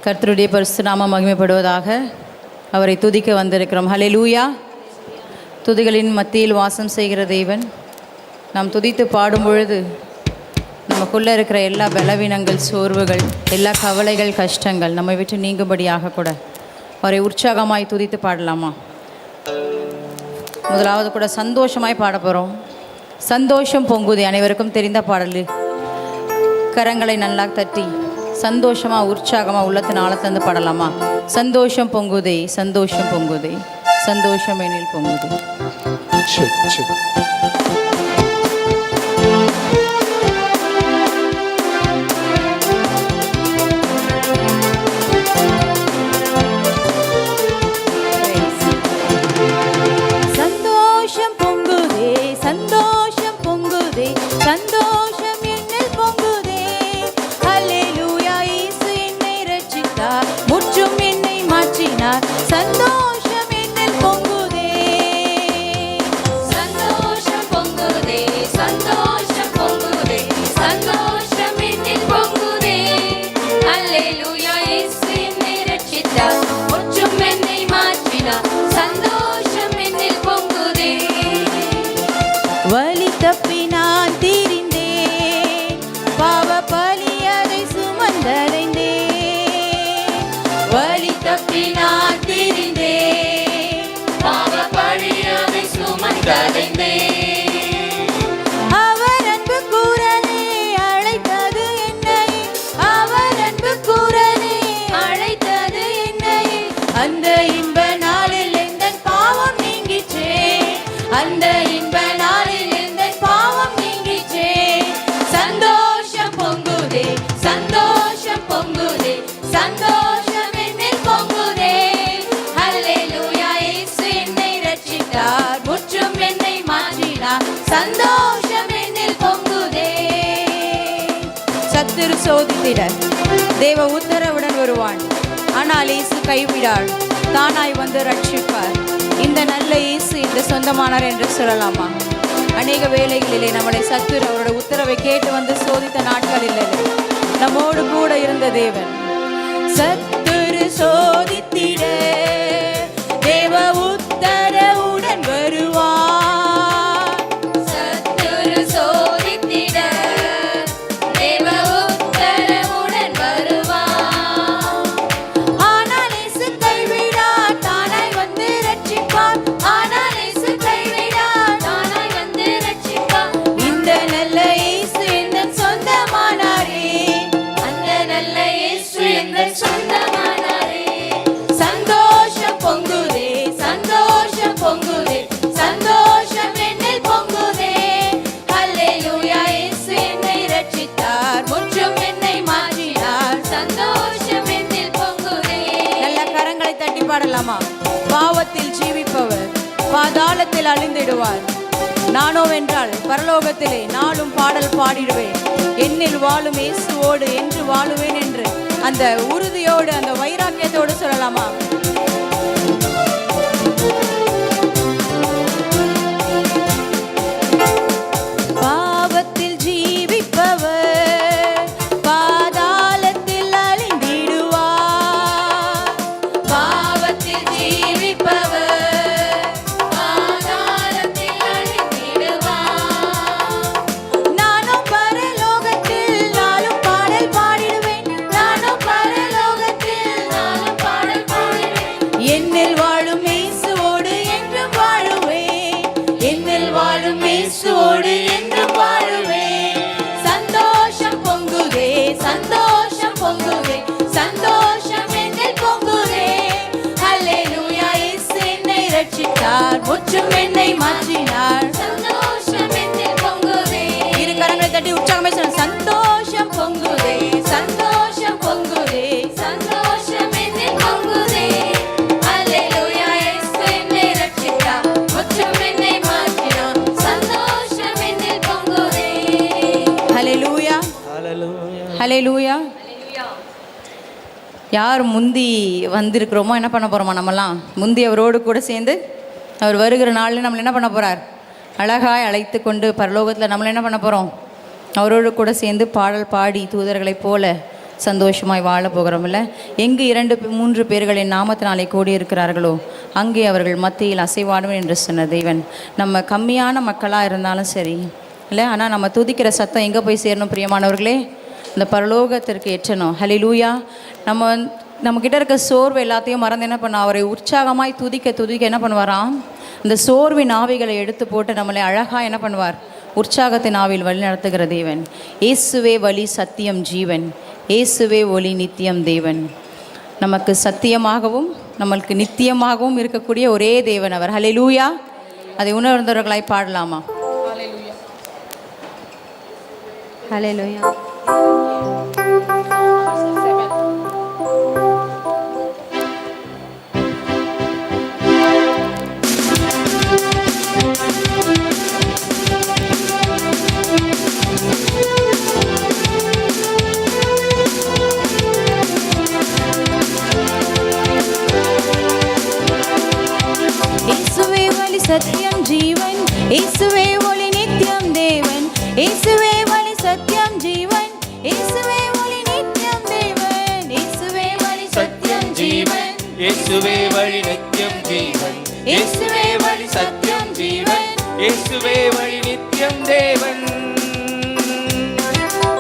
கர்த்தருடைய பரிசுத்த நாமம் மகிமைப்படுவதாக. அவரை துதிக்க வந்திருக்கிறோம். ஹல்லேலூயா. துதிகளின் மத்தியில் வாசம் செய்கிற தேவன். நாம் துதித்து பாடும் பொழுது நமக்குள்ளே இருக்கிற எல்லா பலவீனங்கள், சோர்வுகள், எல்லா கவலைகள், கஷ்டங்கள் நம்மை விட்டு நீங்கும்படியாக கூட அவரை உற்சாகமாய் துதித்து பாடலாமா? முதலாவது கூட சந்தோஷமாய் பாட போகிறோம். சந்தோஷம் பொங்குதே, அனைவருக்கும் தெரிந்த பாடல். கரங்களை நல்லா தட்டி சந்தோஷமாக உற்சாகமாக உள்ளத்தின் ஆழத்தந்து பாடலாமா? சந்தோஷம் பொங்குதே, சந்தோஷம் பொங்குதே, சந்தோஷம் எனில் பொங்குதே. சந்தோஷம் என்னில் பொங்குதே, சந்தோஷம் பொங்குதே, சந்தோஷம் பொங்குதே, சந்தோஷம் என்னில் பொங்குதே. அல்லேலூயா, இயேசு என்னை ரட்சித்தார், முற்றும் என்னை மாற்றினார். சந்தோஷம் என்னில் பொங்குதே. வலி தப்பி நான் திரிந்தேன், பாவ பலி அதை சுமந்தடைந்தேன். வலி தப்பி நான் திரிந்தேன், பாவ பழி அதை சுமந்தடைந்தேன். அவர் அன்பு குரலே அழைத்தது என்னை, அவர் அன்பு குரலே அழைத்தது என்னை. அந்த இன்ப நாளில் எந்தன் பாவம் நீங்கிற்றே, அந்த இன்ப நாளில் எந்தன் பாவம் நீங்கிற்றே. சந்தோஷம் பொங்குதே, சந்தோஷம் பொங்குதே, சந்தோஷம் என்னில் பொங்குதே. அல்லேலூயா, இயேசு என்னை ரட்சித்தார், முற்றும் என்னை மாற்றினார். சந்தோஷம் என்னில் பொங்குதே. சத்துரு சோதித்திட தேவ உத்தரவுடன் வருவான், ஆனால் இயேசு கைவிடாள், தானாய் வந்து ரட்சிப்பார். இந்த நல்ல இயேசு இந்த சொந்தமானார் என்று சொல்லலாமா? அநேக வேளைகளிலே நம்முடைய சத்துரு அவரோட உத்தரவை கேட்டு வந்து சோதித்த நாட்களில் நம்மோடு கூட இருந்த தேவன். சத்துரு சோதித்திட தேவ உத்தரவுடன் வருவார். சத்துரு சோதித்திட தேவ உத்தரவுடன் வருவார். ஆனால் இயேசு கைவிடார், தானாய் வந்து ரட்சிப்பார். ஆனால் இயேசு கைவிடார், தானாய் வந்து ரட்சிப்பார். இந்த நல்ல இயேசு எந்தன் சொந்தமானாரே, அந்த நல்ல இயேசு எங்கள் சொந்தமானாரே. சந்தோஷம் பொங்குதே, சந்தோஷம் பொங்குதே, சந்தோஷம் என்னில் பொங்குதே. அல்லேலூயா, இயேசு என்னை ரட்சித்தார், முற்றும் என்னை மாற்றினார். சந்தோஷம் என்னில் பொங்குதே. நல்ல கரங்களை தட்டி பாடலாமா? பாவத்தில் ஜீவிப்பவர் பாதாளத்தில் அழிந்திடுவார், நானோ வென்றால் பரலோகத்திலே நாளும் பாடல் பாடிடுவேன். என்னில் வாழும் இயேசுவோடு என்று வாழுவேன் என்று அந்த உறுதியோடு, அந்த வைராக்கியத்தோடு சொல்லலாமா? பாவத்தில் ஜீவிப்பவர் பாதாளத்தில் அழிந்திடுவார். பாவத்தில் ஜீவிப்பவர் பாதாளத்தில் அழிந்திடுவார். நானும் பரலோகத்தில் நாளும் பாடல் பாடிடுவேன், நானும் பரலோகத்தில் நானும் பாடல் பாடுவேன். என்னில் வாழும் இயேசுவோடு என்றும் வாழுவேன், என்னில் வாழும் இயேசுவோடு என்றும் வாழுவேன். சந்தோஷம் பொங்குதே, சந்தோஷம் பொங்குதே, சந்தோஷம் என்னில் பொங்குதே. அல்லேலூயா, இயேசு என்னை ரட்சித்தார், முற்றும் என்னை மாற்றினார். சந்தோஷம் என்னில் பொங்குதே. இரு கரங்களை தட்டி உற்சாகமே சொல்லுங்க. சந்தோஷம் பொங்குதே, சந்தோஷம் பொங்குதே, சந்தோஷம் என்னில் பொங்குதே. அல்லேலூயா, இயேசு என்னை ரட்சித்தார், முற்றும் என்னை மாற்றினார். சந்தோஷம் என்னில் பொங்குதே. ஹல்லேலூயா, ஹல்லேலூயா. யார் முந்தி வந்திருக்கிறோமோ என்ன பண்ண போகிறோமா? நம்மலாம் முந்தி அவரோடு கூட சேர்ந்து அவர் வருகிற நாளில் நம்மளை என்ன பண்ண போகிறார்? அழகாய் அழைத்து கொண்டு பரலோகத்தில் நம்மளை என்ன பண்ண போகிறோம்? அவரோடு கூட சேர்ந்து பாடல் பாடி தூதர்களைப் போல சந்தோஷமாய் வாழ போகிறோம்ல. எங்கு 2-3 பேர்கள் என் நாமத்தினாலே கூடியிருக்கிறார்களோ அங்கே அவர்கள் மத்தியில் அசைவாடுவேன் என்று சொன்ன தேவன். நம்ம கம்மியான மக்களாக இருந்தாலும் சரி இல்லை, ஆனால் நம்ம துதிக்கிற சத்தம் எங்கே போய் சேரணும் பிரியமானவர்களே? இந்த பரலோகத்திற்கு எட்டணும். ஹல்லேலூயா. நம்மக்கிட்ட இருக்க சோர்வு எல்லாத்தையும் மறந்து என்ன பண்ண, அவரை உற்சாகமாய் துதிக்க என்ன பண்ணுவாராம், இந்த சோர்வின் ஆவிகளை எடுத்து போட்டு நம்மளை அழகாக என்ன பண்ணுவார், உற்சாகத்தின் ஆவியில் வழி நடத்துகிற தேவன். இயேசுவே வழி, சத்தியம், ஜீவன். இயேசுவே ஒளி, நித்தியம் தேவன். நமக்கு சத்தியமாகவும் நம்மளுக்கு நித்தியமாகவும் இருக்கக்கூடிய ஒரே தேவன் அவர். ஹல்லேலூயா. அதை உணர்ந்தவர்களாய் பாடலாமா? ஹல்லேலூயா. இயேசுவே வழி, சத்தியம், ஜீவன். இயேசுவே ஒளி, நித்தியம் தேவன். இயேசுவே வழி, சத்தியம், ஜீவன். இயேசுவே ஒளி, நித்தியம் தேவன். இயேசுவே வழி, சத்தியம், ஜீவன். இயேசுவே வழி, நித்தியம் ஜீவன். இயேசுவே வழி, சத்தியம், ஜீவன். இயேசுவே வழி, நித்தியம் தேவன்.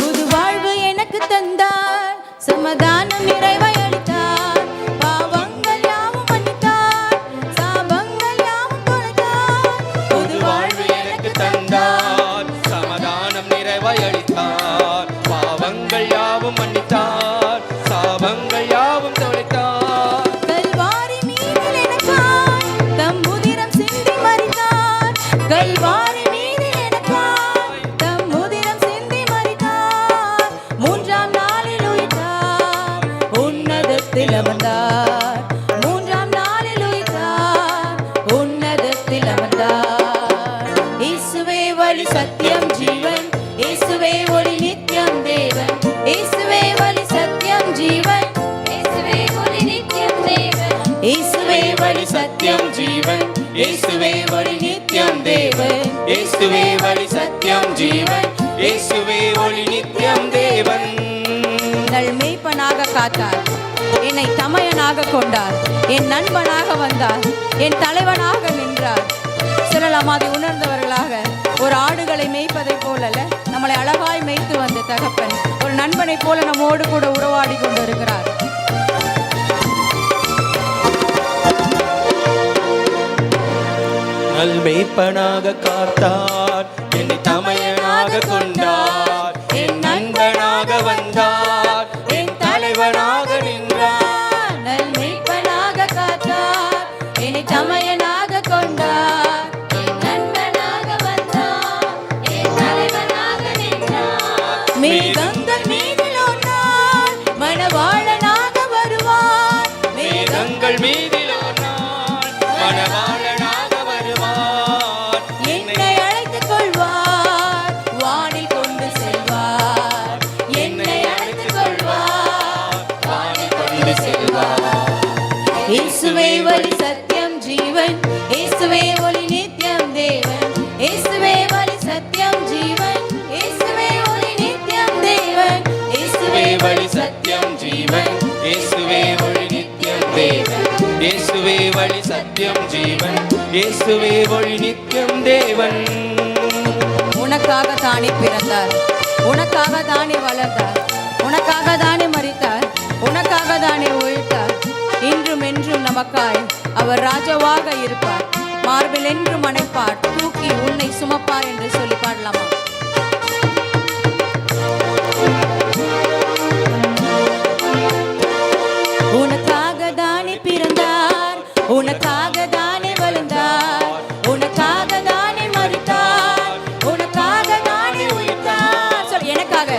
புது வாழ்வு எனக்கு தந்தார், சமாதானம் நிறைவை அளித்தார், பாவங்கள் யாவும் மன்னித்தார், சாபங்கள் யாவும் தொலைத்தார். புது வாழ்வு எனக்கு தந்தார், சமாதானம் நிறைவை அளித்தார், பாவங்கள் யாவும் மன்னித்தார், சாபங்கள் யாவும் தொலைத்தார். கல்வாரி மீதில் எனக்காய் தம் உதிரம் சிந்தி மரித்தார். கல்வாரி மீதில் எனக்காய் தம் உதிரம் சிந்தி மரித்தார். 3ஆம் நாளில் உயிர்த்தார், உன்னதத்தில் அமர்ந்தார். 3ஆம் நாளில் உயிர்த்தார், உன்னதத்தில் அமர்ந்தார். இயேசுவே வழி, சத்தியம், ஜீவன். இயேசுவே ஒளி, நித்தியம் தேவன். இயேசுவே வழி, சத்தியம், ஜீவன். இயேசுவே ஒளி, நித்தியம் தேவன். இயேசுவே வழி, சத்தியம், ஜீவன். இயேசுவே வழி, நித்தியம் தேவன். இயேசுவே வழி, சத்தியம், ஜீவன். இயேசுவே ஒளி, நித்தியம் தேவன். எங்கள் மேய்ப்பனாக காத்தார், என்னை தமையனாக கொண்டார், என் நண்பனாக வந்தார், என் தலைவனாக நின்றார். சிலர் அதை உணர்ந்தவர்களாக ஒரு ஆடுகளை மேய்ப்பதை போலல்ல, நம்மளை அழகாய் மேய்த்து வந்த தகப்பன் ஒரு நண்பனை போல நம்மோடு கூட உறவாடி கொண்டு இருக்கிறார். நல்மேய்ப்பனாக காத்தார், என்னை தமையனாக கொண்டார், என் நண்பனாக வந்தார், என் தலைவனாக நின்றார். நல்மேய்ப்பனாக காத்தார், என்னை தமையனாக கொண்டார், என் நண்பனாக வந்தார், என் தலைவனாக நின்றார். மேகங்கள் மீதில் ஒரு நாள் மணவாளனாக வருவார். மேகங்கள் மீதில் ஒரு நாள் மணவாளனாக வருவார். என்னை அழைத்துக் கொள்வார், வானில் கொண்டு செல்வார். என்னை அழைத்துக் கொள்வார், வானில் கொண்டு செல்வார். இயேசுவே வழி, சத்தியம், ஜீவன். இயேசுவே ஒளி, நித்தியம் தேவன். இயேசுவே வழி, சத்தியம், ஜீவன். இயேசுவே ஒளி, நித்தியம் தேவன். இயேசுவே வழி, சத்தியம், ஜீவன். இயேசுவே ஒளி, நித்தியம் தேவன். இயேசுவே வழி, சத்தியம், ஜீவன். இயேசுவே ஒளி, நித்தியம் தேவன். உனக்காக தானே பிறந்தார், உனக்காக தானே வளர்ந்தார், உனக்காக தானே மரித்தார், உனக்காக தானே உயிர்த்தார். இன்றும் என்றும் நமக்காய் அவர் ராஜாவாக இருப்பார். மார்பில் என்றும் அணைப்பார், தூக்கி உன்னை சுமப்பார் என்று சொல்லி பாடலாமா? உனக்காக தானே பிறந்தார், உனக்காக தானே வளர்ந்தார், உனக்காக தானே மரித்தார், உனக்காக தானே உயிர்த்தார். சொல், எனக்காக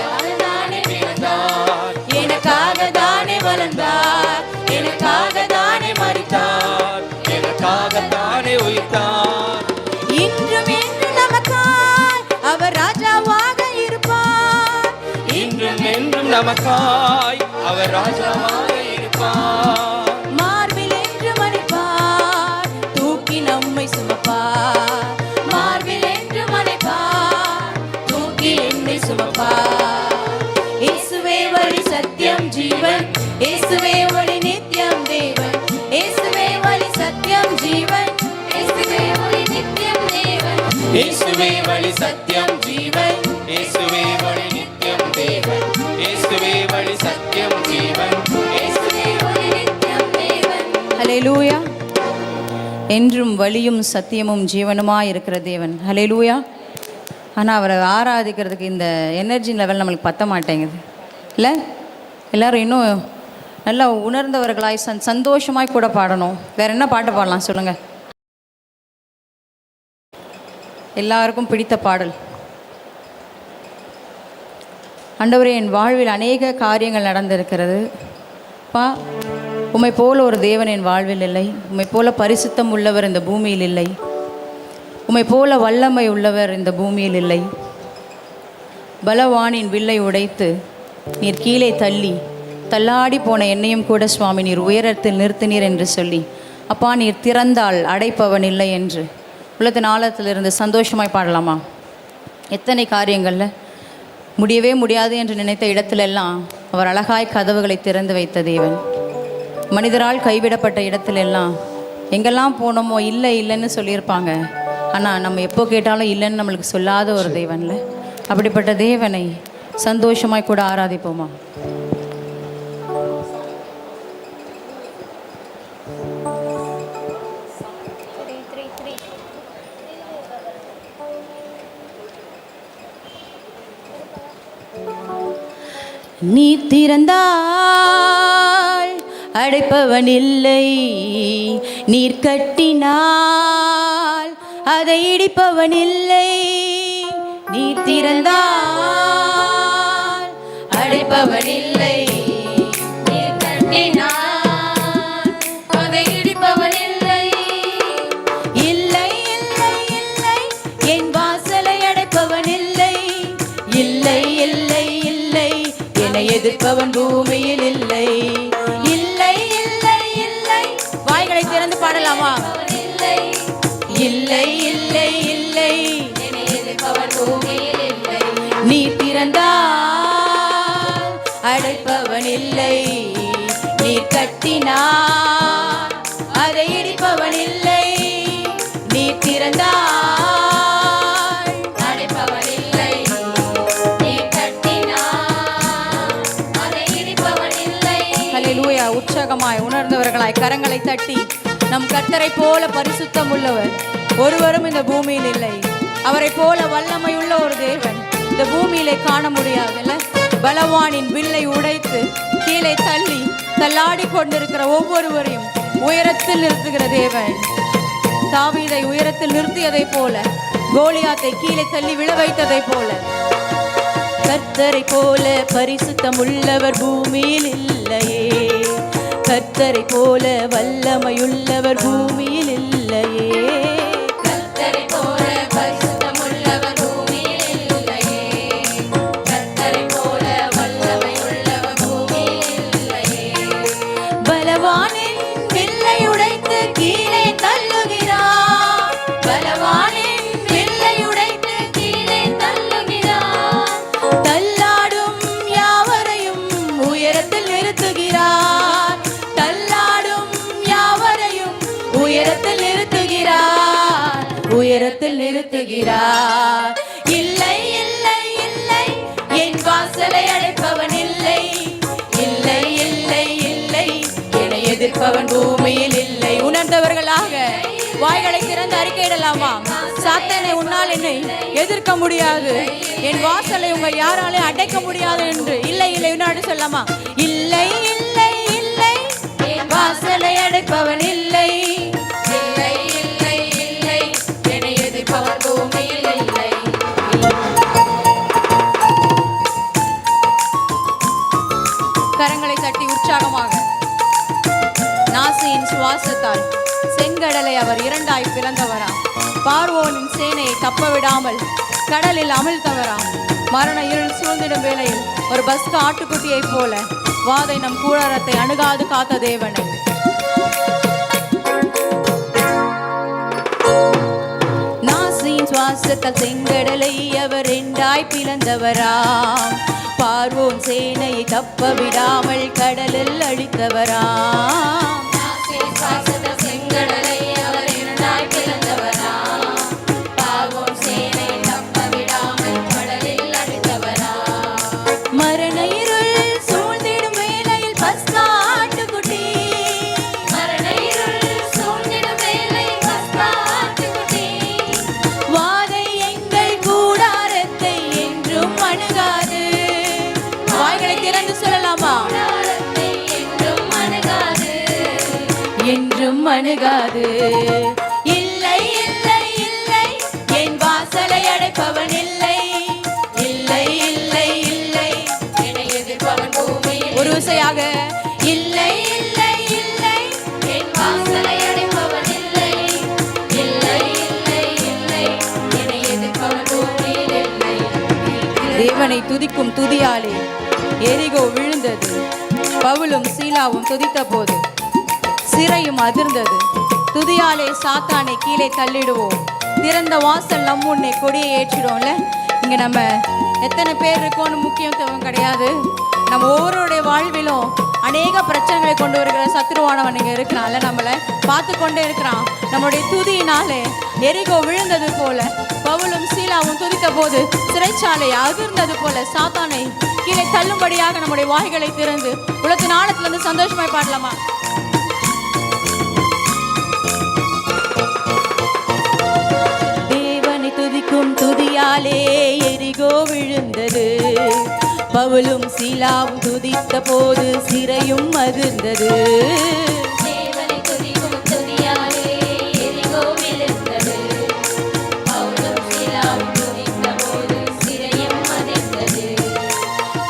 தானே பிறந்தார், எனக்காக தானே வளர்ந்தார், எனக்காக தானே மரித்தார், எனக்காக தானே உயிர்த்தார். இன்றும் என்றும் நமக்காய் அவர் ராஜாவாக இருப்பார். இன்றும் என்றும் நமக்காய் அவர் ராஜாவாக இருப்பார். மார்பில் என்று மணிப்பார், தூக்கி நம்மை சுமப்பார். மார்பில் என்று மணிப்பார், தூக்கி என்னை சுமப்பார். இயேசுவே வழி, சத்தியம், இயேசுவே வழி சத்தியம் ஜீவன் இயேசுவே வழி நித்தியம் தேவன் இயேசுவே வழி சத்தியம் ஜீவன் இயேசுவே வழி நித்தியம் தேவன். ஹல்லேலூயா. என்றும் வழியும் சத்தியமும் ஜீவனுமாக இருக்கிற தேவன். ஹல்லேலூயா. ஆனால் அவரை ஆராதிக்கிறதுக்கு இந்த எனர்ஜி லெவல் நம்மளுக்கு பத்த மாட்டேங்குது இல்லை? எல்லோரும் இன்னும் நல்லா உணர்ந்தவர்களாய் சந்தோஷமாய் கூட பாடணும். வேறு என்ன பாட்டு பாடலாம் சொல்லுங்கள்? எல்லாருக்கும் பிடித்த பாடல். ஆண்டவரே, என் வாழ்வில் அநேக காரியங்கள் நடந்திருக்கிறது பா. உம்மை போல ஒரு தேவன் என் வாழ்வில் இல்லை. உம்மை போல பரிசுத்தம் உள்ளவர் இந்த பூமியில் இல்லை. உம்மை போல வல்லமை உள்ளவர் இந்த பூமியில் இல்லை. பலவானின் வில்லை உடைத்து நீர் கீழே தள்ளாடி போன என்னையும் கூட சுவாமி நீர் உயரத்தில் நிறுத்தினீர் என்று சொல்லி, அப்பா நீர் திறந்தால் அடைப்பவன் இல்லை என்று உள்ளத்தின் ஆழத்திலிருந்து சந்தோஷமாய் பாடலாமா? எத்தனை காரியங்களில் முடியவே முடியாது என்று நினைத்த இடத்திலெல்லாம் அவர் அழகாய் கதவுகளை திறந்து வைத்த தேவன். மனிதரால் கைவிடப்பட்ட இடத்திலெல்லாம் எங்கெல்லாம் போனோமோ இல்லை இல்லைன்னு சொல்லியிருப்பாங்க. ஆனால் நம்ம எப்போ கேட்டாலும் இல்லைன்னு நம்மளுக்கு சொல்லாத ஒரு தேவன்ல. அப்படிப்பட்ட தேவனை சந்தோஷமாய் கூட ஆராதிப்போமா? நீ திறந்தால் அடைப்பவன் இல்லை, நீர் கட்டினால் அதை இடிப்பவன் இல்லை. நீர் திறந்தால் அடைப்பவன் இல்லை, நீர் கட்டினார் அதை இடிப்பவன் இல்லை. இல்லை இல்லை இல்லை என் வாசலை அடைப்பவன் இல்லை. இல்லை இல்லை இல்லை என்னை எதிர்ப்பவன் பூமியில் இல்லை. இல்லை இல்லை இல்லை வாய்களை திறந்து பாடலாமா? இல்லை இல்லை இல்லை இல்லை என்னை எதிர்ப்பவன் பூமியில் இல்லை. நீ திறந்தால் அடைப்பவன் இல்லை, நீ கட்டினார் அதை இடிப்பவன் இல்லை. நீ திறந்தால் அடைப்பவன் இல்லை, நீர் கட்டினார் அதை இடிப்பவன் இல்லை. ஹல்லேலூயா. உற்சாகமாய் உணர்ந்தவர்களாய் கரங்களை தட்டி, நம் கர்த்தரை போல பரிசுத்தம் உள்ளவர் ஒருவரும் இந்த பூமியில் இல்லை. அவரை போல வல்லமை உள்ள ஒரு தேவன் இந்த பூமியிலே காண முடியாதுல்ல. பலவானின் வில்லை உடைத்து கீழே தள்ளாடி கொண்டிருக்கிற ஒவ்வொருவரையும் உயரத்தில் நிறுத்துகிற தேவன். தாவீதை உயரத்தில் நிறுத்தியதை போல, கோலியாத்தை கீழே தள்ளி விழ வைத்ததை போல, கர்த்தரை போல பரிசுத்தம் உள்ளவர் பூமியில் இல்லையே. கர்த்தரை போல வல்லமையுள்ளவர் பூமியில் இல்லையே. கர்த்தரை போல பரிசுத்தம் உள்ளவர் பூமியில் இல்லையே. கர்த்தரை போல வல்லமை உள்ளவர் பூமியில் இல்லையே. பலவானின் வில்லை உடைத்து கீழே தள்ளுகிறார். பலவானின் வில்லை உடைத்து கீழே தள்ளுகிறார். தள்ளாடும் யாவரையும் உயரத்தில் நிறுத்துகிறார். தள்ளாடும் யாவரையும் உயரத்தில் நிறுத்துகிறார். உயரத்தில் நிறுத்துகிறார். இல்லை இல்லை இல்லை என் வாசலை அடைப்பவன் இல்லை. இல்லை இல்லை இல்லை என்னை எதிர்ப்பவன் பூமியில் இல்லை. உணர்ந்தவர்களாக வாய்களை திறந்து அறிக்கையிடலாமா? சாத்தானை உன்னால் என்னை எதிர்க்க முடியாது, என் வாசலை உங்க யாராலையும் அடைக்க முடியாது என்று. இல்லை இல்லை உன்னாடு சொல்லாமா? இல்லை இல்லை இல்லை என் வாசலை அடைப்பவன் இல்லை. இல்லை இல்லை இல்லை என்னை எதிர்ப்பவர் பூமியில் இல்லை. கரங்களை தட்டி உற்சாகமாக. நாசியின் சுவாசத்தால் செங்கடலை அவர் இரண்டாய் பிளந்தவராம். பார்வோனின் சேனையை தப்ப விடாமல் கடலில் அமிழ்த்தவராம். மரண இருள் சூழ்ந்திடும் வேளையில் ஒரு பஸ்க ஆட்டுக்குட்டியைப் போல வாதை நம் கூடாரத்தை அணுகாது காத்த தேவனை. நாசியின் சுவாசத்தால் செங்கடலை அவர் இரண்டாய் பிளந்தவராம். பார்வோன் சேனையை தப்ப விடாமல் கடலில் அழித்தவராம். நாசியின் சுவாசத்தால் செங்கடலை அவர் இரண்டாய் பிளந்தவராம். பார்வோன் அணுகாது. இல்லை இல்லை இல்லை என் வாசலை அடைப்பவன் இல்லை. இல்லை இல்லை இல்லை என்னை எதிர்ப்பவன் பூமியில். ஒரு விசையாக இல்லை இல்லை இல்லை என் வாசலை அடைப்பவன் இல்லை. இல்லை இல்லை இல்லை என்னை எதிர்ப்பவன் பூமியில் இல்லை. தேவனை துதிக்கும் துதியாலே எரிகோ விழுந்தது. பவுலும் சீலாவும் துதித்த போது சிறையும் அதிர்ந்தது. துதியாலே சாத்தானை கீழே தள்ளிடுவோம். திறந்த வாசல் நம் முன்னே கொடியை ஏற்றிடுவோம்ல. இங்கே நம்ம எத்தனை பேர் இருக்கோன்னு முக்கியத்துவம் கிடையாது. நம்ம ஒவ்வொருடைய வாழ்விலும் அநேக பிரச்சனைகளை கொண்டு வருகிற சத்துருவானவன் இங்கே இருக்கிறான்ல, நம்மளை பார்த்து கொண்டே இருக்கிறான். நம்மளுடைய துதியினாலே எரிகோ விழுந்தது போல, பவுலும் சீலாவும் துதித்த போது சிறைச்சாலை அதிர்ந்தது போல சாத்தானை கீழே தள்ளும்படியாக நம்முடைய வாய்களை திறந்து உலகத்தின் ஆழத்திலிருந்து சந்தோஷமாய் பாடலாமா? தேவனை துதிக்கும் துதியாலே எரிகோ விழுந்தது. பவுலும் சீலாவும் துதித்த போது சிறையும் அதிர்ந்தது. தேவனை துதிக்கும் துதியாலே எரிகோ விழுந்தது. பவுலும் சீலாவும் துதித்த போது சிறையும் அதிர்ந்தது.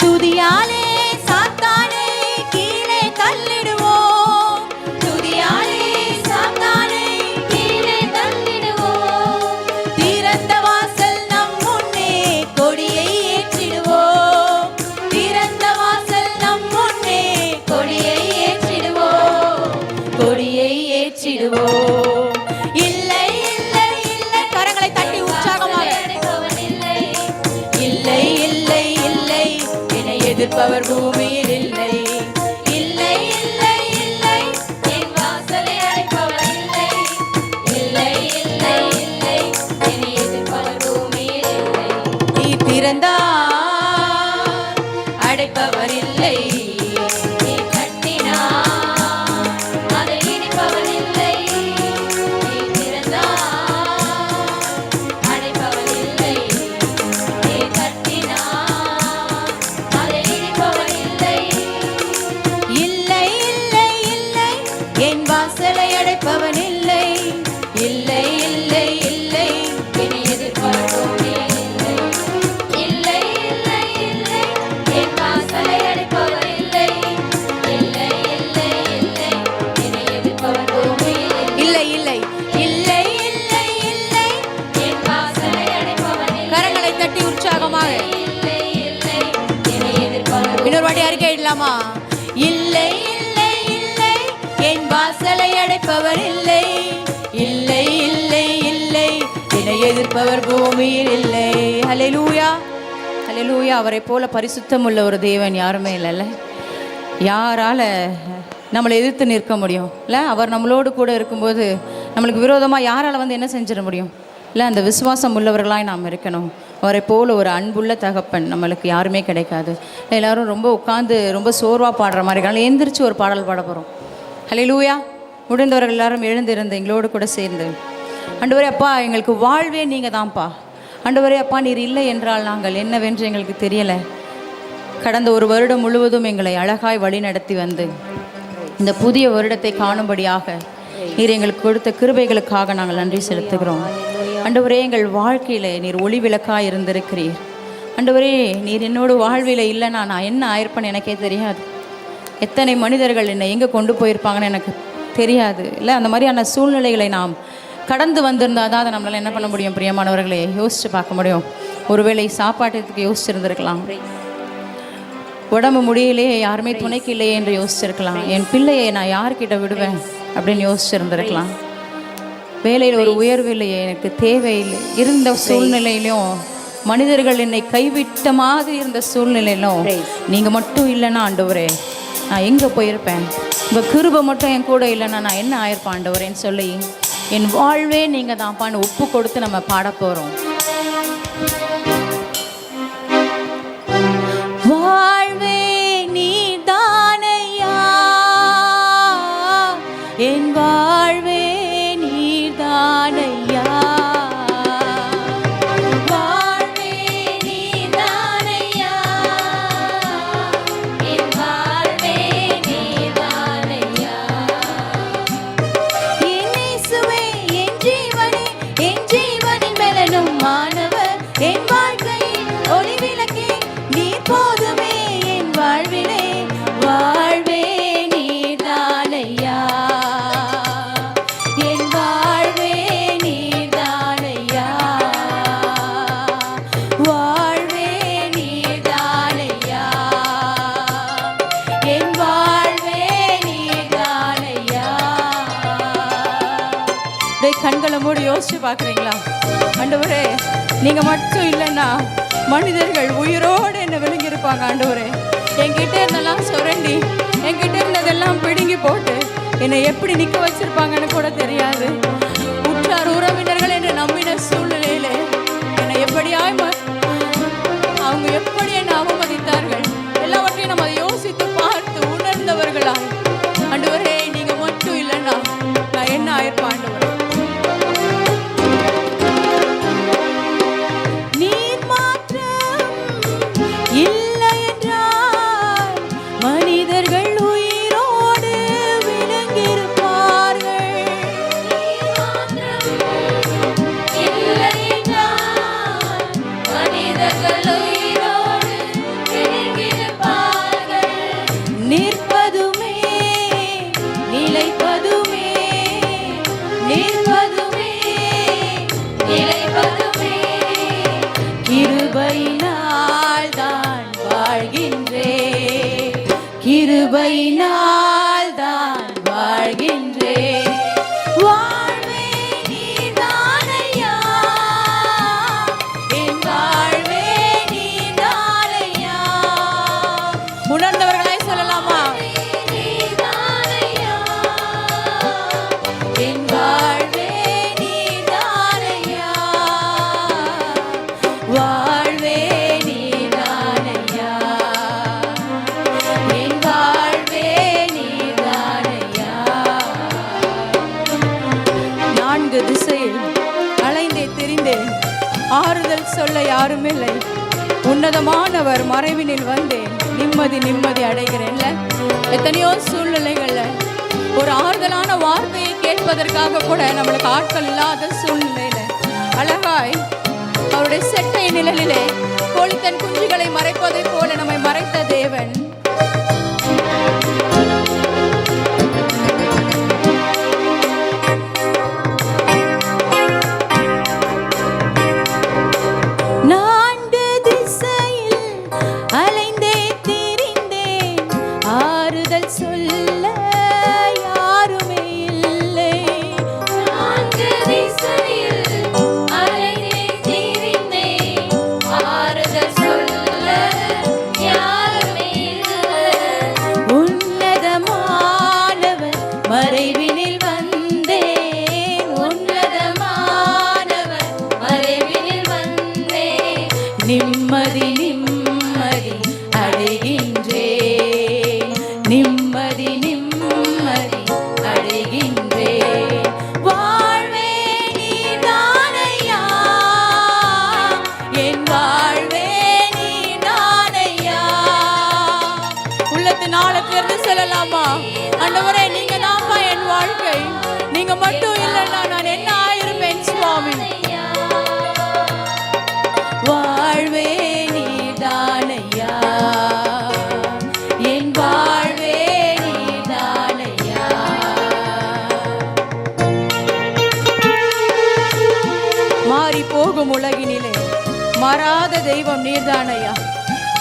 துதியாலே சாத்தானை கீழே தள்ளிடுவோம். துதியாலே சாத்தானை கீழே தள்ளிடுவோம். திறந்த வாசல் நம் முன்னே கொடியை ஏற்றிடுவோம். திறந்த வாசல் நம் முன்னே கொடியை ஏற்றிடுவோம். கொடியை ஏற்றிடுவோம். இல்லை இல்லை இல்லை கரங்களை தட்டி உற்சாகமாக அடைப்பவன் இல்லை. இல்லை இல்லை இல்லை என்னை எதிர்ப்பவர் பூமியில் இல்லை. இல்லை இல்லை இல்லை என் வாசலை அடைப்பவன் இல்லை. இல்லை இல்லை இல்லை என்னை எதிர்ப்பவர் பூமியில் இல்லை. நீ திறந்தார் அடைப்பவர் இல்லை. நீ கட்டினார் அதை இடிப்பவன் இல்லை. நீ திறந்தார் அடைப்பவன் இல்லை. நீ கட்டினார் அதை இடிப்பவன் இல்லை. இல்லை இல்லை இல்லை என் வாசலை அடைப்பவன் இல்லை. இல்லை இல்லை இல்லை என்னை எதிர்ப்பவர் பூமியில் இல்லை. இல்லை இல்லை இல்லை என் வாசலை அடைப்பவர் இல்லை. இல்லை இல்லை இல்லை என்னை எதிர்ப்பவர் பூமியில் இல்லை. இல்லை இல்லை இல்லை இல்லை இல்லை என் வாசலை அடைப்பவர் இல்லை. கரங்களை தட்டி உற்சாகமாக இல்லை இல்லை என்னை எதிர்ப்பவர் இன்னொரு வாட்டி அறிக்கை இடலாமா? இல்லை இல்லை இல்லை என் வாசலை அடைப்பவர் இல்லை. இல்லை இல்லை இல்லை என்னை எதிர்ப்பவர் பூமியில் இல்லை. ஹல்லேலூயா ஹல்லேலூயா. அவரை போல பரிசுத்தம் உள்ள ஒரு தேவன் யாருமே இல்லைல்ல. யாரால நம்மளை எதிர்த்து நிற்க முடியும் இல்லை? அவர் நம்மளோடு கூட இருக்கும்போது நம்மளுக்கு விரோதமாக யாரால் வந்து என்ன செஞ்சிட முடியும் இல்லை? அந்த விசுவாசம் உள்ளவர்களாய் நாம் இருக்கணும். அவரை போல் ஒரு அன்புள்ள தகப்பன் நம்மளுக்கு யாருமே கிடைக்காது. எல்லாரும் ரொம்ப உட்காந்து ரொம்ப சோர்வாக பாடுற மாதிரி இருக்காங்க. எந்திரிச்சு ஒரு பாடல் பாட போகிறோம். ஹல்லேலூயா. முடிந்தவர்கள் எல்லாரும் எழுந்திருந்து எங்களோடு கூட சேர்ந்து, ஆண்டவரே அப்பா எங்களுக்கு வாழ்வே நீங்கள் தான்ப்பா. ஆண்டவரே அப்பா நீர் இல்லை என்றால் நாங்கள் என்னவென்று எங்களுக்கு தெரியலை. கடந்த ஒரு வருடம் முழுவதும் எங்களை அழகாய் வழி நடத்தி வந்து இந்த புதிய வருடத்தை காணும்படியாக நீர் எங்களுக்கு கொடுத்த கிருபைகளுக்காக நாங்கள் நன்றி செலுத்துகிறோம். ஆண்டவரே எங்கள் வாழ்க்கையில் நீர் ஒளி விளக்காக இருந்திருக்கிறீர். ஆண்டவரே நீர் என்னோட வாழ்வில் இல்லைன்னா நான் என்ன ஆயிருப்பேன்னு எனக்கே தெரியாது. எத்தனை மனிதர்கள் என்னை எங்கே கொண்டு போயிருப்பாங்கன்னு எனக்கு தெரியாது இல்லை? அந்த மாதிரியான சூழ்நிலைகளை நாம் கடந்து வந்திருந்தால் தான் அதை நம்மளால் என்ன பண்ண முடியும்? பிரியமானவர்களை யோசித்து பார்க்க முடியும். ஒருவேளை சாப்பாட்டுக்கு யோசிச்சிருந்திருக்கலாம். உடம்பு முடியலையே யாருமே துணைக்கு இல்லையே என்று யோசிச்சிருக்கலாம். என் பிள்ளையை நான் யார்கிட்ட விடுவேன் அப்படின்னு யோசிச்சிருந்திருக்கலாம். வேலையில் ஒரு உயர்வு இல்லையே, எனக்கு தேவையில்லை இருந்த சூழ்நிலையிலும், மனிதர்கள் என்னை கைவிட்ட மாதிரி இருந்த சூழ்நிலையிலும் நீங்கள் மட்டும் இல்லைன்னா ஆண்டவரே நான் எங்கே போயிருப்பேன்? உங்கள் கிருபை மட்டும் என் கூட இல்லைன்னா நான் என்ன ஆயிருப்பேன் ஆண்டவரேன்னு சொல்லி என் வாழ்வே நீங்கள் தான்ப்பான்னு ஒப்பு கொடுத்து நம்ம பாட போகிறோம். வாழ்வே நீர்தானையா, என் வாழ்வே நீர்தானையா. வாழ்வே நீதானையா, என் வாழ்வே நீதானையா. யோசிச்சு பார்க்குறீங்களா? ஆண்டவரே, நீங்கள் மட்டும் இல்லைன்னா மனிதர்கள் உயிரோடு என்ன விழுங்கியிருப்பாங்க. ஆண்டவரே, என்கிட்ட இருந்தெல்லாம் சுரண்டி என்கிட்ட இருந்ததெல்லாம் பிடுங்கி போட்டு என்னை எப்படி நிற்க வச்சிருப்பாங்கன்னு கூட தெரியாது. உற்றார் உறவினர்கள் என்று நம்பின சூழ்நிலையிலே என்னை எப்படியாய் அவங்க எப்படி என்னை அவமதித்தார்கள். எல்லாவற்றையும் நம்ம யோசித்து பார்த்து உணர்ந்தவர்களாய் ஆண்டவரே, நீங்க மட்டும் இல்லைன்னா நான் என்ன ஆயிருப்பேன். ஆண்டவரே, நீர் மாற்றம் இல்லை என்றால் மனிதர்கள் உயிரோடு விளங்கியிருப்பார்கள். நீர் மாத்திரம் இல்லை என்றால் மனிதர்கள் உயிரோடு விளங்கியிருப்பார்கள். நிற்பதுமே நிலைப்பதுமே நிற்பதுமே நிலைப்பதுமே கிருபையினால் தான் வாழ்கின்றேன், கிருபையினால் தான் வாழ்கின்றேன். வாழ்வே நீதானையா, என் வாழ்வே நீதானையா. உணர்ந்தவர்களாய் சொல்லலாமா? நீதானையா, என் வாழ்வே நீதானையா, வாழ்வே நீதானையா, என் வாழ்வே நீதானையா. 4 திசையில் அலைந்தே திரிந்தேன், ஆறுதல் சொல்ல யாருமில்லை. உன்னதமானவர் மறைவினில் வந்தேன், நிம்மதி நிம்மதி அடைகிறேன்ல. எத்தனையோ சூழ்நிலைகள்ல ஒரு ஆறுதலான வார்த்தையை கேட்பதற்காக கூட நம்மளுக்கு ஆட்கள் இல்லாத சூழ்நிலையில அழகாய் அவருடைய செட்டை நிழலிலே கோழி தன் குஞ்சுகளை மறைப்பதைப் போல நம்மை மறைத்த தேவன். நான்கு திசையில் அலைந்தே திரிந்தேன், ஆறுதல் சொல்ல யாருமே இல்லை. நான்கு திசையில் அலைந்தே திரிந்தேன், ஆறுதல் சொல்ல யாருமே இல்லை. உன்னதமானவர் மறைவினில் வந்தேன், உன்னதமானவர் மறைவினில் வந்தேன், நிம்மதி நிம்மதி அடைகின்றேன், நிம்மதி நிம்மதி அடைகின்றேன். வாழ்வே நீதானையா, என் வாழ்வே நீதானையா. உள்ளத்தின் ஆழத்திலிருந்து சொல்லலாமா? ஆண்டவரே, நீங்க தான்ப்பா என் வாழ்க்கை, நீங்க மட்டும் இல்லைன்னா நான் என்ன ஆயிருப்பேன் சுவாமி. வாழ்வே நீதானையா, என் வாழ்வே நீதானையா. மாறி போகும் உலகினிலே மாறாத தெய்வம் நீர்தானையா.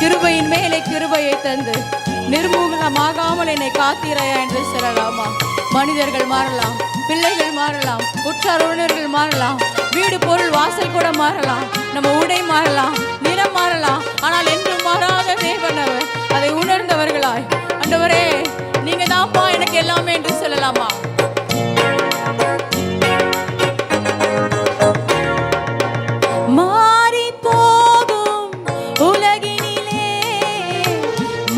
கிருபையின் மேலே கிருபையை தந்து நிர்மூலமாகாமல் என்னை காத்தீரையா என்று சொல்லலாமா? மனிதர்கள் மாறலாம், பிள்ளைகள் மாறலாம், உற்றார் உறவினர்கள் மாறலாம், வீடு பொருள் வாசல் கூட மாறலாம், நம்ம உடை மாறலாம், நிறம் மாறலாம், ஆனால் என்றும் மாறாத தேவன் அவர். அதை உணர்ந்தவர்களாய் ஆண்டவரே, நீங்க தான்ப்பா எனக்கு எல்லாமே என்று சொல்லலாமா? மாறி போகும் உலகினிலே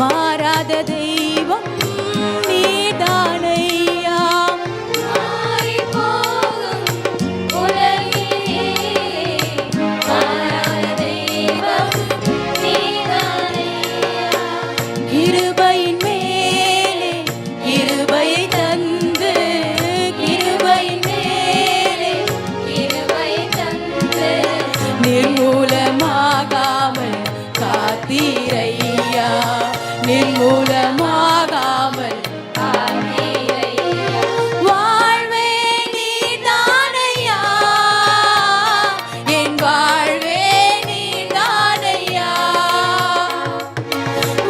மாறாத தெய்வம் நீதானையா. மாறி போகும் உலகிலே மாறாத தெய்வம் நீதானையா. கிருபையின் மேலே கிருபையை தந்து, கிருபையின் மேலே கிருபை தந்து நிர்மூலமாகாமல் காத்தீரையா, நிர்மூலமாகாமல் காத்தீரையா. வாழ்வே நீதானையா, என் வாழ்வே நீதானையா,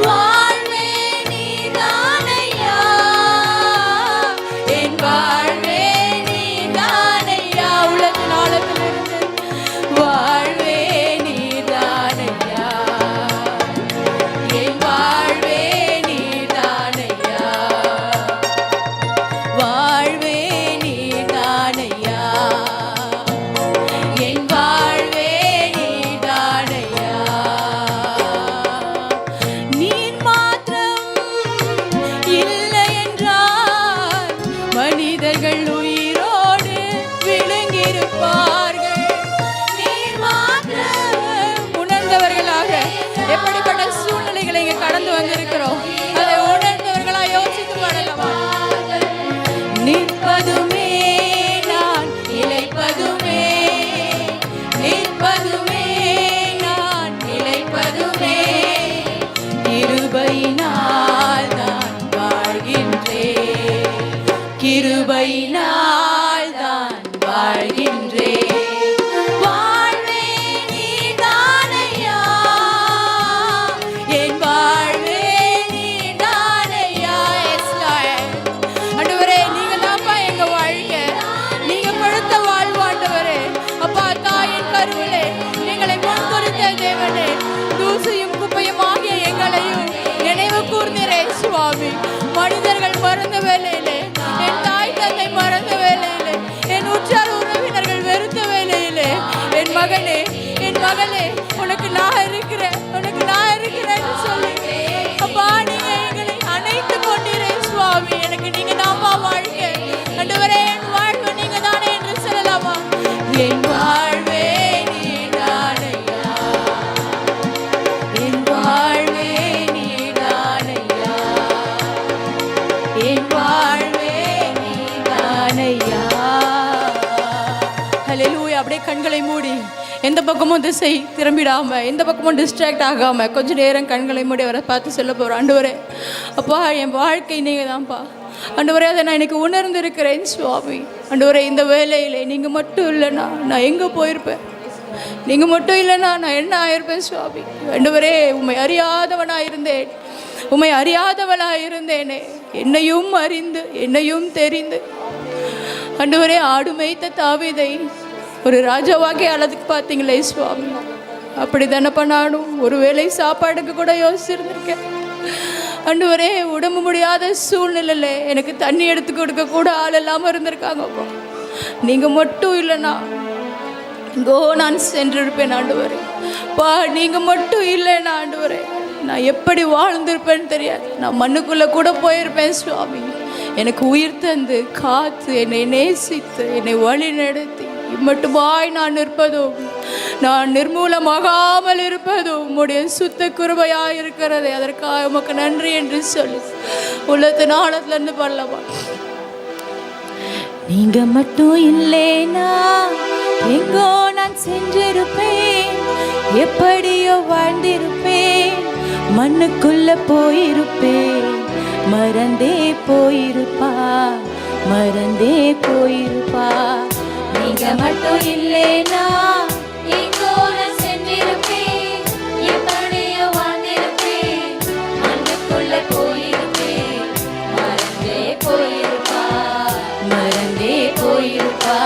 வாழ்வே நீதானையா, என் வாழ்வே நீதானையா. உள்ளத்தினால் பக்கமும் திசை திரும்பிடாமல், எந்த பக்கமும் டிஸ்ட்ராக்ட் ஆகாமல் கொஞ்சம் நேரம் கண்களை மூடி அவரை பார்த்து சொல்ல போகிறோம். ஆண்டவரே, அப்பா என் வாழ்க்கை நீங்கள் தான்ப்பா. ஆண்டவரே, அதை நான் எனக்கு உணர்ந்திருக்கிறேன் சுவாமி. ஆண்டவரே, இந்த வேலையில் நீங்கள் மட்டும் இல்லைன்னா நான் எங்கே போயிருப்பேன்? நீங்கள் மட்டும் இல்லைன்னா நான் என்ன ஆயிருப்பேன் சுவாமி? ஆண்டவரே, உம்மை அறியாதவனாக இருந்தேன், உம்மை அறியாதவளாக இருந்தேனே. என்னையும் அறிந்து என்னையும் தெரிந்து ஆண்டவரே, ஆடு மேய்த்த தாவீதை ஒரு ராஜாவாக்கி அழதுக்கு பார்த்தீங்களே சுவாமி. அப்படி தானப்பா நானும் ஒரு வேளை சாப்பாடுக்கு கூட யோசிச்சிருந்திருக்கேன். ஆண்டவரே, உடம்பு முடியாத சூழ்நிலையில் எனக்கு தண்ணி எடுத்து கொடுக்க கூட ஆள் இல்லாமல் இருந்திருக்காங்கப்பா. நீங்கள் மட்டும் இல்லைன்னா நான் சென்றிருப்பேன் ஆண்டவரே. பா, நீங்கள் மட்டும் இல்லைன்னா ஆண்டவரே நான் எப்படி வாழ்ந்திருப்பேன்னு தெரியாது. நான் மண்ணுக்குள்ளே கூட போயிருப்பேன் சுவாமி. எனக்கு உயிர் தந்து காத்து என்னை நேசித்து என்னை வழி நடத்தி இம்மட்டுமாய் நான் இருப்பதும், நான் நிர்மூலமாகாமல் இருப்பதும் உம்முடைய சுத்த கிருபையாக இருக்கிறது. அதற்காக உமக்கு நன்றி என்று சொல்லி உள்ளத்து நாளத்துலேருந்து பண்ணலாமா. நீங்க மட்டும் இல்லைனா எங்கோ நான் சென்றிருப்பேன், எப்படியோ வாழ்ந்திருப்பேன், மண்ணுக்குள்ள போயிருப்பேன், மறந்தே போயிருப்பா, மறந்தே போயிருப்பா. நீங்க மட்டும் இல்லைனா எங்கோ நான் சென்றிருப்பேன், எப்படியோ வாழ்ந்திருப்பேன், மண்ணுக்குள்ள போயிருப்பேன், மறந்தே போயிருப்பா, மறந்தே போயிருப்பா.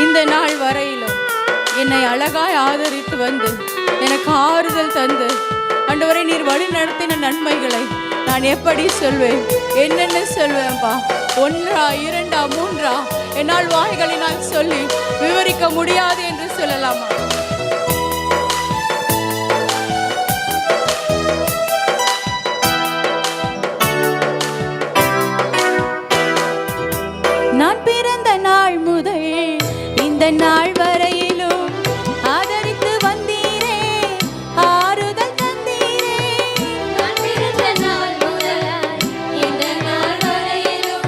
இந்த நாள் வரையிலும் என்னை அழகாய் ஆதரித்து வந்து எனக்கு ஆறுதல் தந்து ஆண்டவரை நீர் வழி நடத்தின நன்மைகளை நான் எப்படி சொல்வேன்? என்னென்ன சொல்வேன்பா? ஒன்றா, இரண்டா, மூன்றா? என்னால் வாய்களை நான் சொல்லி விவரிக்க முடியாது என்று சொல்லலாமா? நான் பிறந்த நாள் முதல் இந்த நாள் வரையிலும் ஆதரித்து வந்தீரே, ஆறுதல் தந்தீரே. நான் பிறந்த நாள் முதல் இந்த நாள் வரையிலும்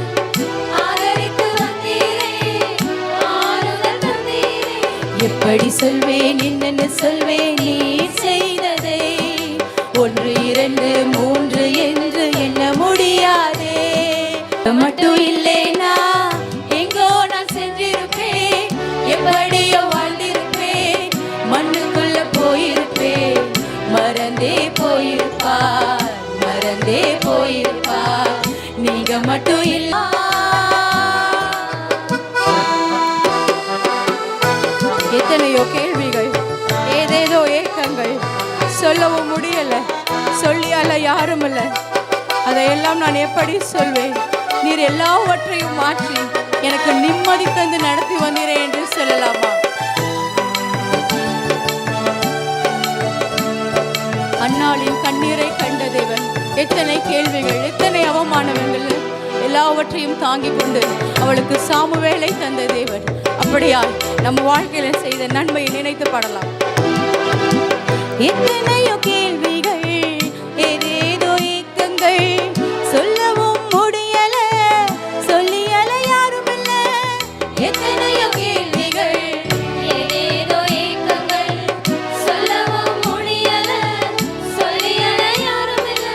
ஆதரித்து வந்தீரே, ஆறுதல் தந்தீரே. எப்படி சொல்வேன், என்னென்ன சொல்வேன் நீ செய்ததை? ஒன்று, இரண்டு, மூன்று என்று எண்ண முடியாதே. மட்டும் இல்லைனா எங்கோ நான் சென்றிருப்பேன், எப்படியோ வாழ்ந்திருப்பேன், மண்ணுக்குள்ள போயிருப்பேன், மறந்தே போயிருப்பார், மறந்தே போயிருப்பார். நீங்க மட்டும் இல்ல. எத்தனையோ கேள்விகள், ஏதேதோ ஏக்கங்கள், சொல்லவும் முடியல, சொல்லியால யாரும் இல்லை. அதையெல்லாம் நான் எப்படி சொல்வேன்? நீர் எல்லாவற்றையும் மாற்றி எனக்கு நிம்மதி தந்து நடத்தி வந்தீரே என்று சொல்லலாமா? அன்னாளின் கண்ணீரை கண்ட தேவன் எத்தனை கேள்விகள், எத்தனை அவமானங்கள் எல்லாவற்றையும் தாங்கிக் கொண்டு அவளுக்கு சாமுவேலை தந்த தேவன் அப்படியாய் நம்ம வாழ்க்கையில செய்த நன்மையை நினைத்து பாடலாம். எத்தனையோ கேள்விகள், ஏதேதோ ஏக்கங்கள், சொல்லவும் முடியல, சொல்லியல யாரும் இல்ல. எத்தனையோ கேள்விகள், ஏதேதோ ஏக்கங்கள், சொல்லவும் முடியல, சொல்லியல யாரும் இல்ல.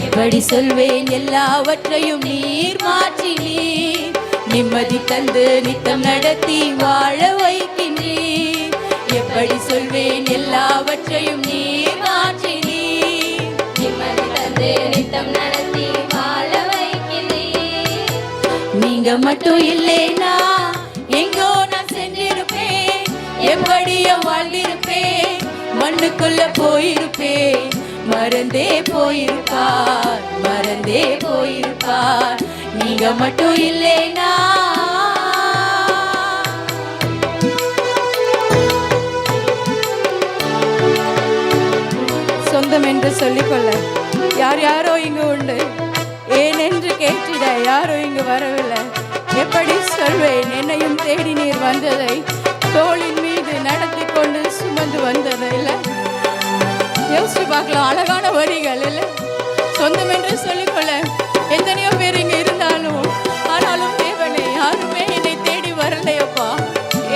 எப்படி சொல்வேன்? எல்லாவற்றையும் நீர் மாற்றி நீர் நிம்மதி தந்து நித்தம் நடத்தி வாழ வைக்கின்றீர். எப்படி சொல்வேன்? எல்லாவற்றையும் நீர் மாற்றி நீர் நிம்மதி தந்து நித்தம் நடத்தி வாழ வைக்கின்றீர். நீங்க மட்டும் இல்லைனா எங்கோ நான் சென்றிருப்பேன், எப்படியோ வாழ்ந்திருப்பேன், மண்ணுக்குள்ள போயிருப்பேன், மறந்தே போயிருப்பார், மறந்தே போயிருப்பார். நீங்க மட்டும் இல்லைனா. சொந்தம் என்று சொல்லிக்கொள்ள யார் யாரோ இங்கு உண்டு, ஏன் என்று கேட்டிட யாரோ இங்கு வரவில்லை. எப்படி சொல்வேன்? என்னையும் தேடி நீர் வந்ததை, தோளின் மீது நடத்தி கொண்டு சுமந்து வந்ததை இல்லை. யோசிச்சு பார்க்கலாம், அழகான வரிகள் இல்லை? சொந்தம் என்று சொல்லிக்கொள்ள எத்தனையோ பேர் இங்கே இருந்தாலும், ஆனாலும் தேவனே யாருமே என்னை தேடி வரலையப்பா.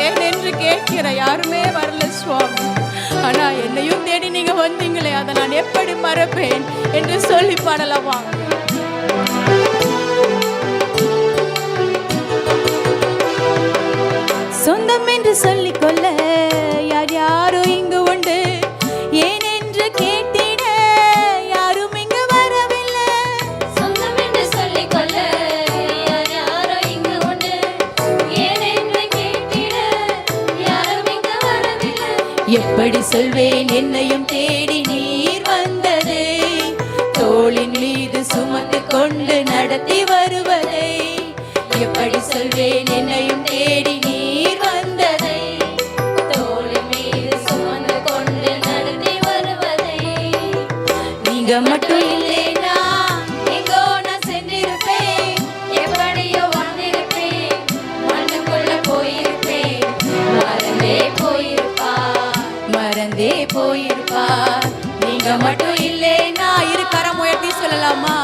ஏன் என்று என்று கேட்கிற யாருமே வரல சுவாமி. ஆனா என்னையும் தேடி நீங்க வந்தீங்களே, அதை நான் எப்படி மறப்பேன் என்று சொல்லி பாடலவா. சொந்தம் என்று சொல்லிக்கொள்ள யார் யாரோ இங்கு உண்டு, ஏன் என்று கேட்டிட யாரும் இங்கு வரவில்லை. சொந்தம் என்று சொல்லிக்கொள்ள யார் யாரோ இங்கு உண்டு, ஏன் என்று கேட்டிட யாரும் இங்கு வரவில்லை. எப்படி சொல்வேன் என்னையும் தேடி நீர் வந்ததை, தோளின் மீது சுமந்து கொண்டு நடத்தி வருவதை. எப்படி சொல்வேன் என்னையும் தேடி நீர் வந்ததை, தோளின் மீது சுமந்து கொண்டு நடத்தி வருவதை. நீங்க மட்டும் இல்லைனா எங்கோ நான் சென்றிருப்பேன், எப்படியோ வாழ்ந்திருப்பேன், மண்ணுக்குள்ள போயிருப்பேன், மறந்தே போயிருப்பார், மறந்தே போயிருப்பார். நீங்க மட்டும் இல்லைன்னா, இரு கரம் உயர்த்தி சொல்லலாமா?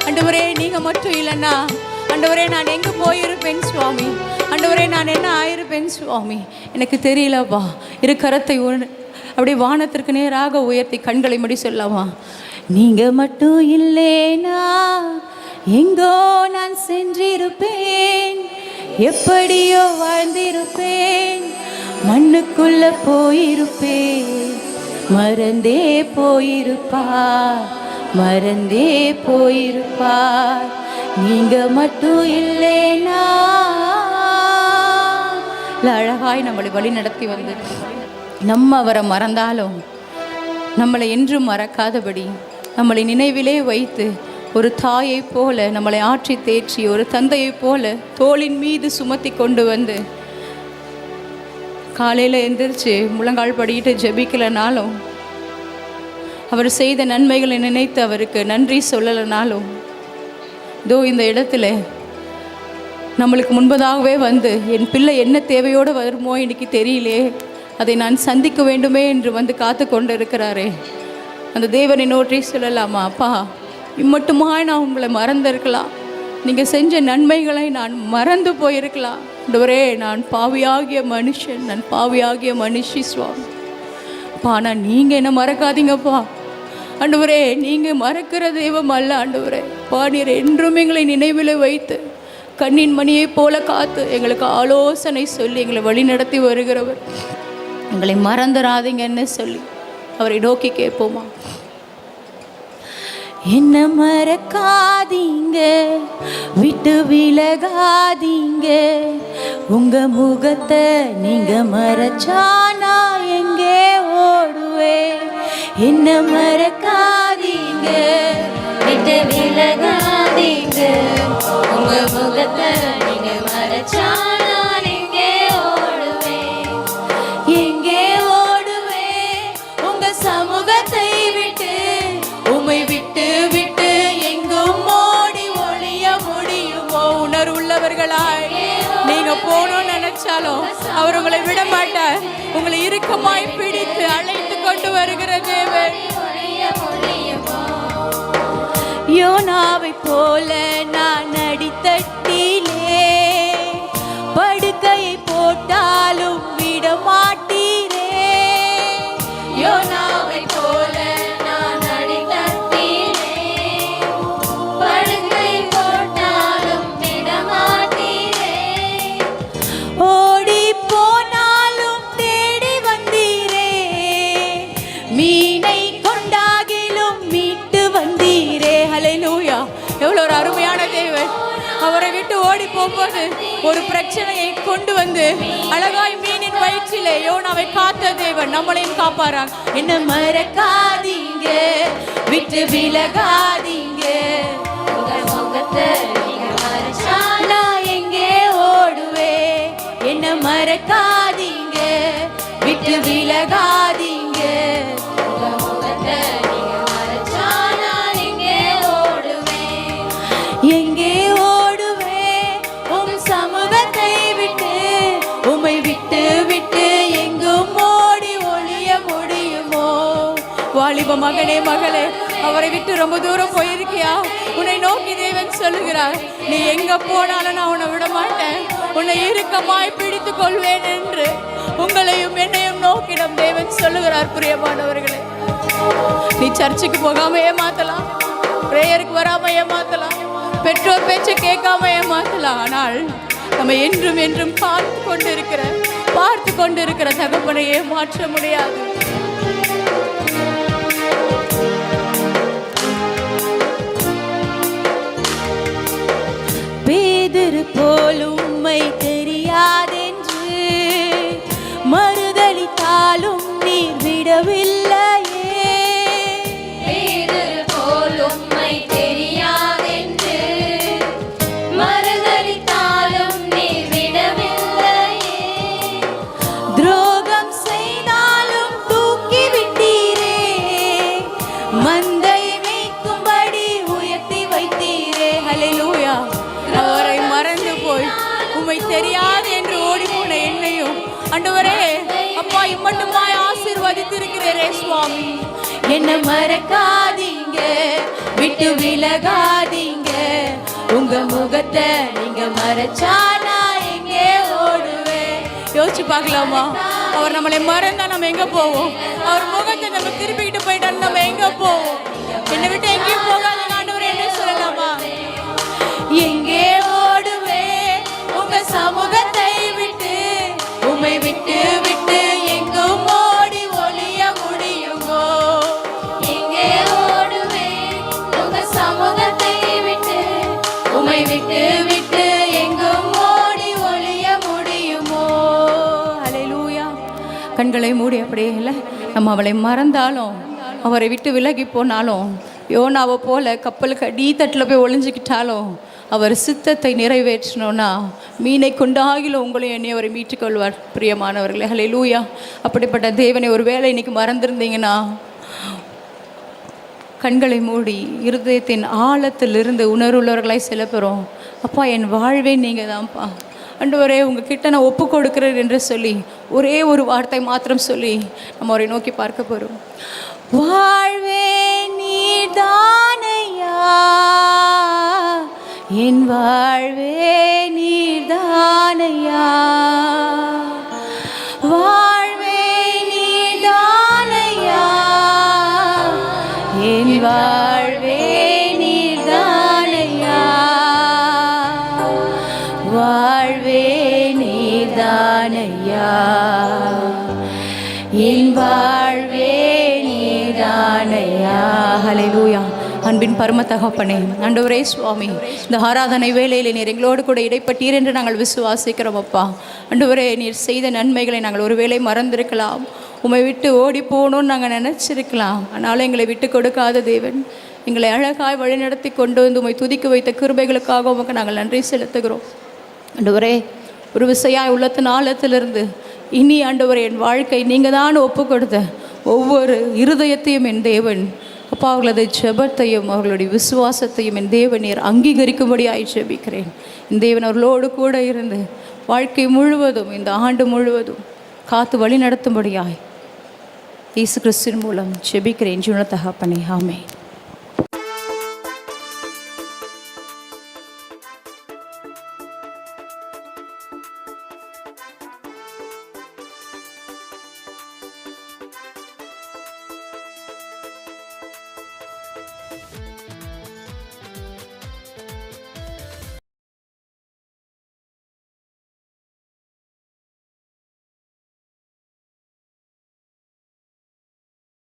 ஆண்டவரே நீங்க மட்டும் இல்லைன்னா ஆண்டவரே நான் எங்க போயிருப்பேன் சுவாமி, ஆண்டவரே நான் என்ன ஆயிருப்பேன் சுவாமி, எனக்கு தெரியலப்பா. இரு கரத்தை அப்படியே வானத்திற்கு நேராக உயர்த்தி கண்களை முடி சொல்லலாமா? நீங்க மட்டும் இல்லைனா எங்கோ நான் சென்றிருப்பேன், எப்படியோ வாழ்ந்திருப்பேன், மண்ணுக்குள்ள போயிருப்பேன், மறந்தே போயிருப்பார், மறந்தே போயிருப்பார். நீங்க மட்டும் இல்லைனா. அழகாய் நம்மளை வழி நடத்தி வந்து நம்ம அவரை மறந்தாலும் நம்மளை என்றும் மறக்காதபடி நம்மளை நினைவிலே வைத்து ஒரு தாயை போல நம்மளை ஆற்றி தேற்றி, ஒரு தந்தையை போல தோளின் மீது சுமத்தி கொண்டு வந்து காலையில் எந்திரிச்சு முழங்கால் படிக்கிட்டு ஜெபிக்கலனாலும், அவர் செய்த நன்மைகளை நினைத்து அவருக்கு நன்றி சொல்லலைனாலும், இதோ இந்த இடத்துல நம்மளுக்கு முன்பதாகவே வந்து என் பிள்ளை என்ன தேவையோடு வருமோ இன்னைக்கு தெரியலே, அதை நான் சந்திக்க வேண்டுமே என்று வந்து காத்து கொண்டு இருக்கிறாரே, அந்த தேவனை நோற்றி சொல்லலாமா? அப்பா இம்மட்டுமாய் நான் உங்களை மறந்திருக்கலாம், நீங்கள் செஞ்ச நன்மைகளை நான் மறந்து போயிருக்கலாம். ஆண்டவரே நான் பாவியாகிய மனுஷன், நான் பாவியாகிய மனுஷி சுவாமி. அப்பா ஆனால் நீங்கள் என்ன மறக்காதீங்கப்பா. ஆண்டவரே நீங்கள் மறக்கிற தெய்வம் அல்ல ஆண்டவரே. நீர் என்றும் எங்களை நினைவில் வைத்து கண்ணின் மணியை போல காத்து எங்களுக்கு ஆலோசனை சொல்லி எங்களை வழி நடத்தி வருகிறவர். எங்களை மறந்துடாதீங்கன்னு சொல்லி அவரை நோக்கி கேட்போமா? என்ன மறக்காதீங்க, விட்டு விலகாதீங்க, உங்க முகத்தை நீங்க மறைச்சானா எங்கே ஓடுவேன். என்ன மறக்காதீங்க, விட்டு விலகாதீங்க, உங்க முகத்தை நீங்க மறைச்சா நான் எங்கே ஓடுவேன், எங்கே ஓடுவேன் உங்க சமூகத்தை விட்டு, உம்மை விட்டு விட்டு எங்கும் ஓடி ஒளிய முடியுமோ? உணர்வுள்ளவர்களாய் நீங்க போகணும்னு நினைச்சாலும் அவர் உங்களை விட மாட்டார். உங்களை இறுக்கமாய் பிடித்து அழைத்து கொண்டு வருகிற தேவன். யோனாவை போல நான் அடித்தட்டிலே படுக்கையை போட்டாலும் விட மாட்டீரே. யோனாவை போல நான் அடித்தட்டிலே படுக்கை போட்டாலும் விடமாட்டீரே. ஓடி போனாலும் தேடி வந்தீரே, மீனை கொண்டாகிலும் மீட்டு வந்தீரே. ஹல்லேலூயா! எவ்வளோ ஒரு அருமையான தேவன். அவரை விட்டு ஓடி போகும்போது ஒரு பிரச்சனையை கொண்டு வந்து அழகாய் மீனின் வயிற்றிலே யோனாவை காத்த தேவன் நம்மளையும் காப்பாராங்க. என்ன மறக்காதீங்க, விட்டு விலகாதீங்க, உங்க முகத்தை நீங்க மறைச்சா நான் எங்கே ஓடுவேன். என்ன மறக்காதீங்க, விட்டு விலகாதீங்க, உங்க முகத்தை நீங்க மறைச்சா நான் எங்கே ஓடுவேன், எங்கே ஓடுவேன் உம் சமூகத்தை விட்டு, உம்மை விட்டு விட்டு எங்கும் ஓடி ஒளிய முடியுமோ? வாலிப மகனே மகளே, அவரை விட்டு ரொம்ப தூரம் போயிருக்கியா? உன்னை நோக்கி தேவன் சொல்லுகிறார், நீ எங்க போனாலும் நான் உன்னை விட மாட்டேன், உன்னை இறுக்கமாய் பிடித்து கொள்வேன் என்று. உங்களையும் என்னையும் நோக்கி நம் தேவன் சொல்லுகிறார். பிரியமானவர்களே, நீ சர்ச்சுக்கு போகாம ஏமாத்தலாம், பிரேயருக்கு வராம ஏமாத்தலாம், பெற்றோர் பேச்சை கேட்காம ஏமாத்தலாம். ஆனால் நம்ம என்றும் என்றும் பார்த்து கொண்டு இருக்கிற தகப்பனை ஏமாற்ற முடியாது. பேதுரு போல் உம்மை தெரியாதென்று மறுதலித்தாலும் நீர் விடவில்லையே. பேதுரு போல் உம்மை தெரியாதென்று மறுதலித்தாலும் நீர் விடவில்லையே. துரோகம் செய்தாலும் தூக்கி விட்டீரே, மந்தை மேய்க்கும்படி உயர்த்தி வைத்தீரே. ஹல்லேலூயா. அவரை மறந்து போய் உம்மை தெரியாது என்று ஓடி போன என்னையும் ஆண்டவரே அப்பா இம்மட்டுமாய் ஆசீர்வதித்திருக்கிறீரே சுவாமி. என்ன மறக்காதீங்க, விட்டு விலகாதீங்க, உங்க முகத்தை நீங்க மறைச்சா நான் எங்கே ஓடுவேன். யோசிச்சு பார்க்கலாமா? அவர் நம்மளை மறந்தா நம்ம எங்க போவோம்? அவர் முகத்தை நம்ம திருப்பிக்கிட்டு போயிட்டா நம்ம எங்க போவோம்? என்னை விட்டு எங்கேயும் போகாத ஆண்டவரே என்ன சொல்லலாமா? எங்கே ஓடுவேன் உங்க சமூகத்தை விட்டு, உம்மை விட்டு விட்டு எங்கும் ஓடி ஒளிய முடியுமோ? எங்கே ஓடுவேன் உங்க சமூகத்தை விட்டு, உம்மை விட்டு விட்டு எங்கும் ஓடி ஒளிய முடியுமோ? ஹல்லேலூயா. கண்களை மூடி அப்படியே இல்லை, நம்ம அவளை மறந்தாலும் அவரை விட்டு விலகி போனாலும் யோனாவை போல கப்பலுக்கு அடித்தட்டில் போய் ஒளிஞ்சிக்கிட்டாலும் அவர் சித்தத்தை நிறைவேற்றணும்னா மீனை கொண்டாகிலும் உங்களையும் என்னையும் அவரை மீட்டுக்கொள்வார். பிரியமானவர்களே, ஹல்லேலூயா. அப்படிப்பட்ட தேவனை ஒரு வேளை இன்னைக்கு மறந்துருந்தீங்கன்னா கண்களை மூடி இருதயத்தின் ஆழத்திலிருந்து உணர்வுள்ளவர்களாய் சில பேரும் அப்பா என் வாழ்வே நீங்கள் தான்ப்பா ஆண்டவரே உங்ககிட்ட நான் ஒப்பு கொடுக்கிறேன் என்று சொல்லி ஒரே ஒரு வார்த்தை மாத்திரம் சொல்லி நம்ம அவரை நோக்கி பார்க்க போகிறோம். வாழ்வே நீர்தானையா, என் வாழ்வே நீர்தானையா, வாழ்வே நீர்தானையா, என் வாழ்வே நீர்தானையா, வாழ்வே நீர்தானையா, என் வாழ்வே நீர்தானையா. ஹல்லேலூயா. அன்பின் பரம தகப்பனே, ஆண்டவரே சுவாமி, இந்த ஆராதனை வேளையில் நீர் எங்களோடு கூட இடைப்பட்டீர் என்று நாங்கள் விசுவாசிக்கிறோம் அப்பா. ஆண்டவரே, நீர் செய்த நன்மைகளை நாங்கள் ஒருவேளை மறந்திருக்கலாம், உம்மை விட்டு ஓடி போகணும்னு நாங்கள் நினச்சிருக்கலாம். ஆனாலும் எங்களை விட்டு கொடுக்காத தேவன், எங்களை அழகாய் வழிநடத்தி கொண்டு வந்து உம்மை துதிக்க வைத்த கிருபைகளுக்காக உமக்கு நாங்கள் நன்றி செலுத்துகிறோம். ஆண்டவரே, ஒரு விசையாய் உள்ளத்தின் ஆழத்திலிருந்து இனி ஆண்டவரே என் வாழ்க்கை நீங்கள் தான் ஒப்பு கொடுத்த ஒவ்வொரு இருதயத்தையும் என் தேவன் அப்பா அவர்களது ஜெபத்தையும் அவர்களுடைய விசுவாசத்தையும் என் தேவன் நீர் அங்கீகரிக்கும்படியாய் ஜெபிக்கிறேன். என் தேவன் அவர்களோடு கூட இருந்து வாழ்க்கை முழுவதும் இந்த ஆண்டு முழுவதும் காத்து வழி நடத்தும்படியாய் இயேசு கிறிஸ்துவின் மூலம் ஜெபிக்கிறேன். ஜீவன தகப்பனே, ஆமென்.